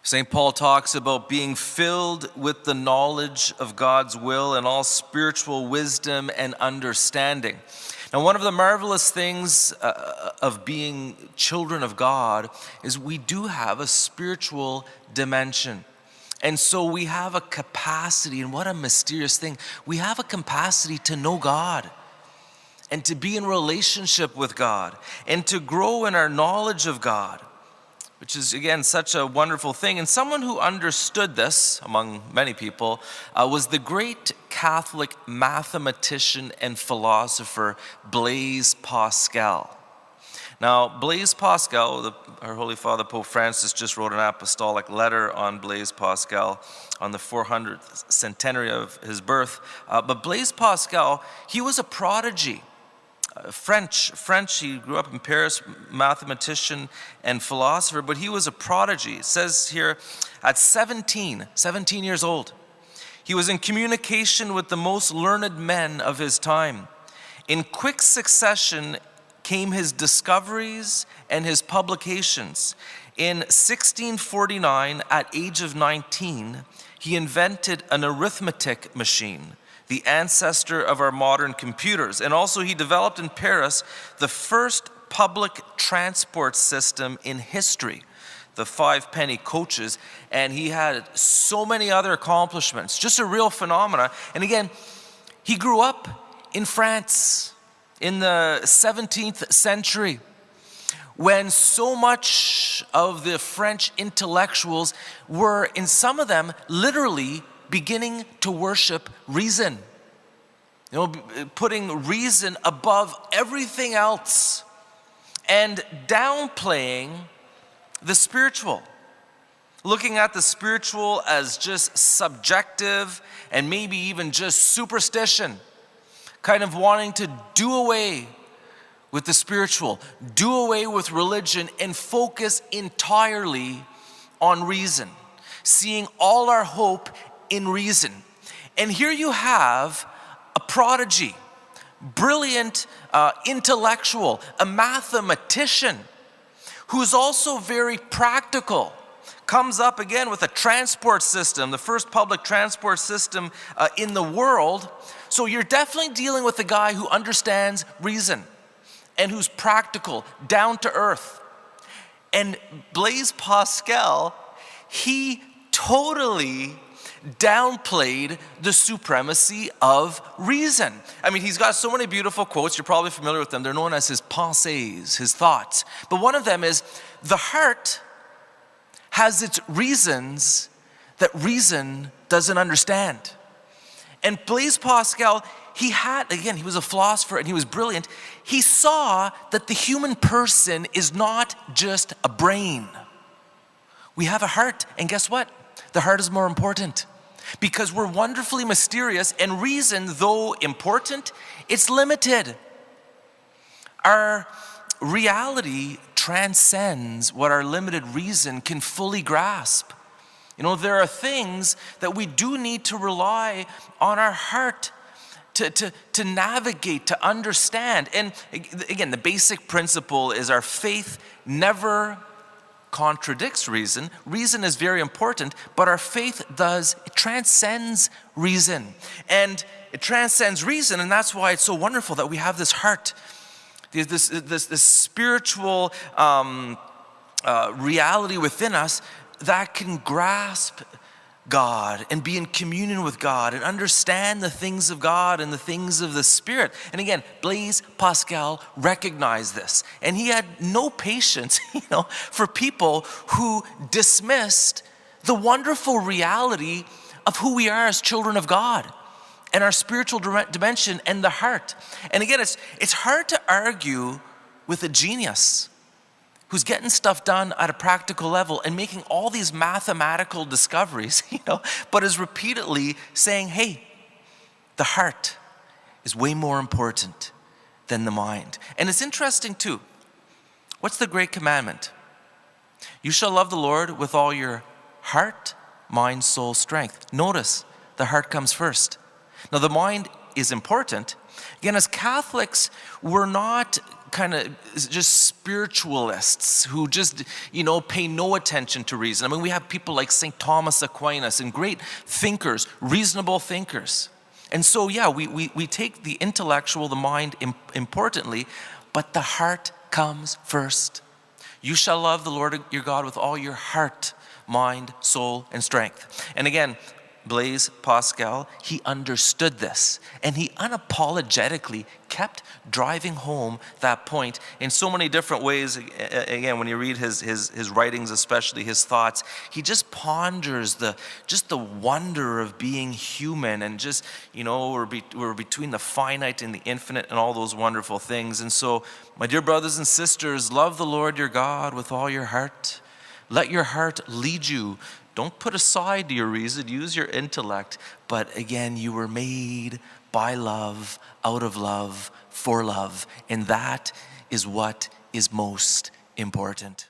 St. Paul talks about being filled with the knowledge of God's will and all spiritual wisdom and understanding. Now, one of the marvelous things of being children of God is we do have a spiritual dimension. And so we have a capacity, and what a mysterious thing, we have a capacity to know God and to be in relationship with God and to grow in our knowledge of God, which is, again, such a wonderful thing. And someone who understood this, among many people, was the great Catholic mathematician and philosopher Blaise Pascal. Now, Blaise Pascal, our Holy Father Pope Francis just wrote an apostolic letter on Blaise Pascal on the 400th centenary of his birth. But Blaise Pascal, he was a prodigy. French, he grew up in Paris, mathematician and philosopher, but he was a prodigy. It says here, at 17 years old, he was in communication with the most learned men of his time. In quick succession came his discoveries and his publications. In 1649, at age of 19, he invented an arithmetic machine, the ancestor of our modern computers. And also he developed in Paris the first public transport system in history, the 5-penny coaches. And he had so many other accomplishments, just a real phenomena. And again, he grew up in France in the 17th century, when so much of the French intellectuals were, in some of them, literally beginning to worship reason. Putting reason above everything else and downplaying the spiritual. Looking at the spiritual as just subjective and maybe even just superstition. Kind of wanting to do away with the spiritual, do away with religion, and focus entirely on reason. Seeing all our hope in reason. And here you have a prodigy, brilliant intellectual, a mathematician, who's also very practical. Comes up again with a transport system, the first public transport system in the world. So you're definitely dealing with a guy who understands reason and who's practical, down to earth. And Blaise Pascal, he totally downplayed the supremacy of reason. I mean, he's got so many beautiful quotes, you're probably familiar with them. They're known as his pensées, his thoughts. But one of them is, the heart has its reasons that reason doesn't understand. And Blaise Pascal, he was a philosopher and he was brilliant. He saw that the human person is not just a brain. We have a heart, and guess what? The heart is more important because we're wonderfully mysterious, and reason, though important, it's limited. Our reality transcends what our limited reason can fully grasp. There are things that we do need to rely on our heart to navigate, to understand. And again, the basic principle is our faith never contradicts reason. Reason is very important, but our faith it transcends reason. And it transcends reason, and that's why it's so wonderful that we have this heart, this spiritual reality within us that can grasp God and be in communion with God and understand the things of God and the things of the Spirit. And again, Blaise Pascal recognized this, and he had no patience, for people who dismissed the wonderful reality of who we are as children of God and our spiritual dimension and the heart. And again, it's hard to argue with a genius who's getting stuff done at a practical level and making all these mathematical discoveries, but is repeatedly saying, hey, the heart is way more important than the mind. And it's interesting too. What's the great commandment? You shall love the Lord with all your heart, mind, soul, strength. Notice, the heart comes first. Now, the mind is important, Again, as Catholics, we're not kind of just spiritualists who just, pay no attention to reason. I mean, we have people like St. Thomas Aquinas and great thinkers, reasonable thinkers. And so, yeah, we take the intellectual, the mind importantly, but the heart comes first. You shall love the Lord your God with all your heart, mind, soul, and strength. And again, Blaise Pascal, he understood this, and he unapologetically kept driving home that point in so many different ways. Again, when you read his writings, especially his thoughts, he just ponders the wonder of being human, and just, we're between the finite and the infinite and all those wonderful things. And so, my dear brothers and sisters, love the Lord your God with all your heart. Let your heart lead you. Don't put aside your reason, use your intellect. But again, you were made by love, out of love, for love. And that is what is most important.